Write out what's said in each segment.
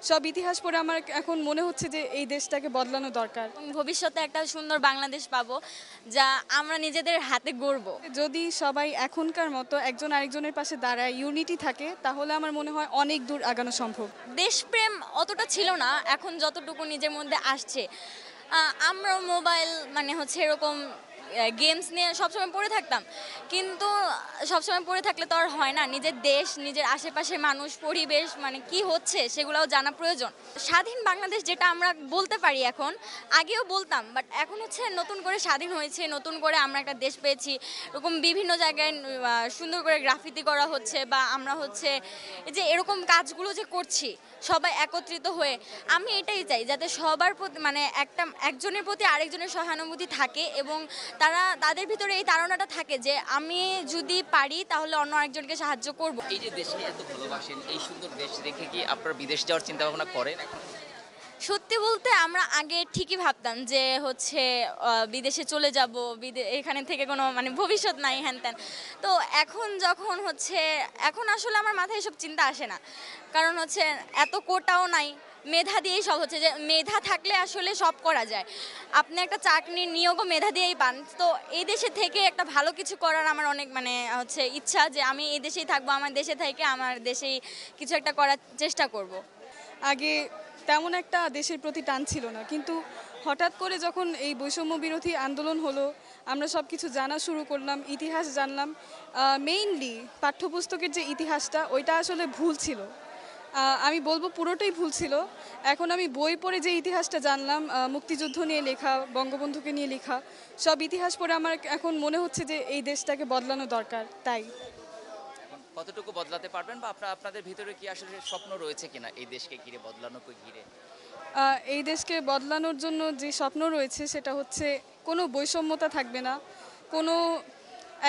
সব ইতিহাস পড়ে আমার এখন মনে হচ্ছে যে এই দেশটাকে বদলানো দরকার। ভবিষ্যতে একটা সুন্দর বাংলাদেশ পাবো, যা আমরা নিজেদের হাতে গড়ব। যদি সবাই এখনকার মতো একজন আরেকজনের পাশে দাঁড়ায়, ইউনিটি থাকে, তাহলে আমার মনে হয় অনেক দূর আগানো সম্ভব। দেশপ্রেম অতটা ছিল না, এখন যতটুকু নিজের মধ্যে আসছে। আমরাও মোবাইল মানে হচ্ছে এরকম গেমস নিয়ে সবসময় পড়ে থাকতাম, কিন্তু সবসময় পড়ে থাকলে তো আর হয় না। নিজের দেশ, নিজের আশেপাশের মানুষ, পরিবেশ মানে কি হচ্ছে সেগুলোও জানা প্রয়োজন। স্বাধীন বাংলাদেশ যেটা আমরা বলতে পারি এখন, আগেও বলতাম, বাট এখন হচ্ছে নতুন করে স্বাধীন হয়েছে, নতুন করে আমরা একটা দেশ পেয়েছি। এরকম বিভিন্ন জায়গায় সুন্দর করে গ্রাফিতি করা হচ্ছে, বা আমরা হচ্ছে এই যে এরকম কাজগুলো যে করছি সবাই একত্রিত হয়ে, আমি এটাই চাই যাতে সবার প্রতি মানে একজনের প্রতি আরেকজনের সহানুভূতি থাকে, এবং তাদের ভিতরে এই ধারণাটা থাকে যে আমি যদি পারি তাহলে অন্য আরেকজনকে সাহায্য করব। এই যে দেশকে এত ভালোবাসেন, এই সুন্দর দেশ দেখে কি আপনার বিদেশ যাওয়ার চিন্তা ভাবনা করেন এখন? সত্যি বলতে আমরা আগে ঠিকই ভাবতাম যে হচ্ছে বিদেশে চলে যাব, এখানে থেকে কোনো মানে ভবিষ্যৎ নাই, হ্যান ত্যান। তো এখন যখন হচ্ছে, এখন আসলে আমার মাথায় এসব চিন্তা আসে না, কারণ হচ্ছে এত কোটাও নাই, মেধা দিয়েই সব হচ্ছে। যে মেধা থাকলে আসলে সব করা যায়। আপনি একটা চাকরির নিয়োগও মেধা দিয়েই পান। তো এই দেশে থেকে একটা ভালো কিছু করার আমার অনেক মানে হচ্ছে ইচ্ছা, যে আমি এই দেশেই থাকবো, আমার দেশে থেকে আমার দেশেই কিছু একটা করার চেষ্টা করব। আগে তেমন একটা দেশের প্রতি টান ছিল না, কিন্তু হঠাৎ করে যখন এই বৈষম্য বিরোধী আন্দোলন হলো, আমরা সব কিছু জানা শুরু করলাম, ইতিহাস জানলাম। মেইনলি পাঠ্যপুস্তকের যে ইতিহাসটা, ওইটা আসলে ভুল ছিল। আমি বলবো পুরোটাই ভুল ছিল। এখন আমি বই পড়ে যে ইতিহাসটা জানলাম, মুক্তিযুদ্ধ নিয়ে লেখা, বঙ্গবন্ধুকে নিয়ে লেখা, সব ইতিহাস পড়ে আমার এখন মনে হচ্ছে যে এই দেশটাকে বদলানো দরকার। তাই কতটুকু বদলাতে পারবেন, বা আপনাদের ভিতরে কি আসলে স্বপ্ন রয়েছে কিনা এই দেশকে ঘিরে, বদলানোকে ঘিরে? এই দেশকে বদলানোর জন্য যে স্বপ্ন রয়েছে সেটা হচ্ছে কোনো বৈষম্যতা থাকবে না, কোনো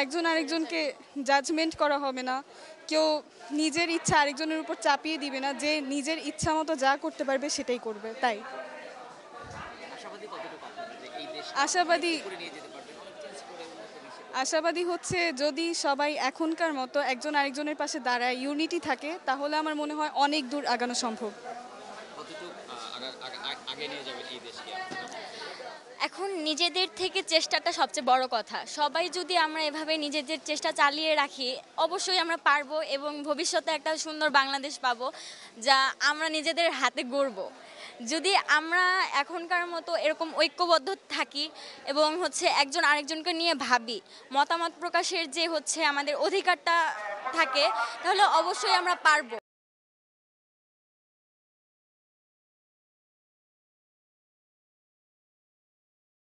একজন আরেকজনকে জাজমেন্ট করা হবে না, কেউ নিজের ইচ্ছা আরেকজনের উপর চাপিয়ে দিবে না, যে নিজের ইচ্ছা মতো যা করতে পারবে সেটাই করবে। তাই আশাবাদী কতটুকু আপনারা যে এই দেশকে আশাবাদী করে নিয়ে যেতে পারবেন, অনেক চেঞ্জ করে উন্নত বিশ্বে? আশাবাদী হচ্ছে যদি সবাই এখনকার মতো একজন আরেকজনের পাশে দাঁড়ায়, ইউনিটি থাকে, তাহলে আমার মনে হয় অনেক দূর আগানো সম্ভব। কতটুকু আগে নিয়ে যাবেন এই দেশকে? এখন নিজেদের থেকে চেষ্টাটা সবচেয়ে বড় কথা। সবাই যদি আমরা এভাবে নিজেদের চেষ্টা চালিয়ে রাখি, অবশ্যই আমরা পারবো, এবং ভবিষ্যতে একটা সুন্দর বাংলাদেশ পাবো, যা আমরা নিজেদের হাতে গড়ব। যদি আমরা এখনকার মতো এরকম ঐক্যবদ্ধ থাকি, এবং হচ্ছে একজন আরেকজনকে নিয়ে ভাবি, মতামত প্রকাশের যে হচ্ছে আমাদের অধিকারটা থাকে, তাহলে অবশ্যই আমরা পারবো।